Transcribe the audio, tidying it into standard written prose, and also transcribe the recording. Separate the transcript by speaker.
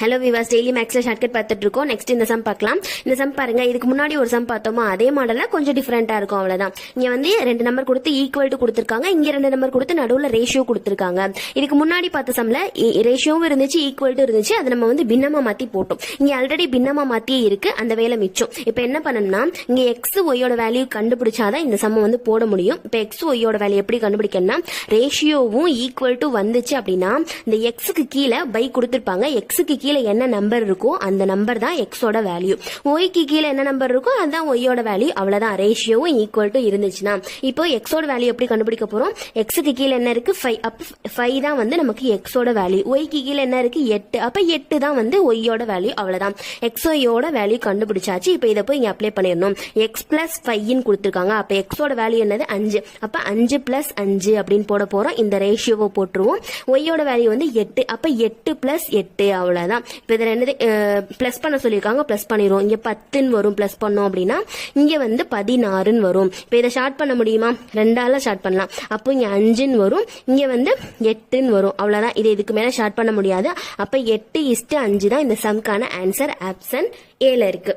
Speaker 1: Hello விவாஸ், daily மேக்ஸ்ல shortcut பார்த்துட்டு இருக்கோம். நெக்ஸ்ட் இந்த சம் பார்க்கலாம். இந்த சம் பாருங்க, இதுக்கு முன்னாடி ஒரு சம் பார்த்தோமா, அதே மாடல்ல கொஞ்சம் டிஃபரெண்டா இருக்கும், அவ்வளவுதான். இங்க வந்து 2 நம்பர் கொடுத்து ஈக்குவல் டு கொடுத்திருக்காங்க, இங்க 2 நம்பர் கொடுத்து நடுவுல ரேஷியோ கொடுத்திருக்காங்க. இதுக்கு முன்னாடி பார்த்த சம்ல ரேஷியோவும் இருந்துச்சு, ஈக்குவல் டு இருந்துச்சு. அதை நம்ம வந்து பின்னமா மாத்தி போட்டோம். இங்க ஆல்ரெடி பின்னமா மாத்தியே இருக்கு, அந்த வேலை மிச்சம். இப்ப என்ன பண்ணணும்னா, இங்க எக்ஸ் ஒய்யோட வேல்யூ கண்டுபிடிச்சாதான் இந்த சம் வந்து போட முடியும். இப்ப எக்ஸ் ஒய்யோட வேல்யூ எப்படி கண்டுபிடிக்கணும்னா, ரேஷியோவும் ஈக்குவல் டு வந்துச்சு அப்படின்னா இந்த எக்ஸுக்கு கீழே பை கொடுத்திருப்பாங்க. எக்ஸுக்கு கீழே என்ன நம்பர் இருக்கோ அந்த நம்பர் தான் எக்ஸோட வேல்யூ. ஒய்க்கு கீழே என்ன நம்பர் இருக்கோ அதுதான் ஒய்யோட வேல்யூ, அவ்வளவுதான். ரேஷியோவும் ஈக்குவல் டு இருந்துச்சுன்னா இப்போ எக்ஸோட வேல்யூ எப்படி கண்டுபிடிக்க போறோம்? எக்ஸுக்கு கீழே என்ன இருக்கு? 5. அப்ப 5 தான் வந்து நமக்கு எக்ஸோட வேல்யூ. ஒய்க்கு கீழே என்ன இருக்கு? 8. அப்ப 8 தான் வந்து ஒய்யோட வேல்யூ, அவ்வளவுதான். எக்ஸ் ஒய்யோட வேல்யூ கண்டுபிடிச்சாச்சு. இப்போ இதை போய் இங்க அப்ளை பண்ணிடணும். எக்ஸ் பிளஸ் 5 கொடுத்திருக்காங்க. அப்ப எக்ஸோட வேல்யூ என்னது? 5. அப்ப 5 பிளஸ் 5 அப்படின்னு போட போறோம். இந்த ரேஷியோவை போட்டுருவோம். ஒய்யோட வேல்யூ வந்து 8. அப்ப 8 பிளஸ் 8, அவ்வளவுதான். இப்ப இதுல என்னது பிளஸ் பண்ண சொல்லியிருக்காங்க, பிளஸ் பண்ணிடுவோம். இங்க 10 வரும், பிளஸ் பண்ணோம் அப்படின்னா இங்க வந்து 16 வரும். இப்ப இதை ஷார்ட் பண்ண முடியுமா? 2ஆல ஷார்ட் பண்ணலாம். அப்போ இங்க 5 வரும், இங்க வந்து 8 வரும், அவ்வளவுதான். இது இதுக்கு மேல ஷார்ட் பண்ண முடியாது. அப்ப 8:5 தான் இந்த சம்கான ஆன்சர். ஆப்ஷன் ஏல இருக்கு.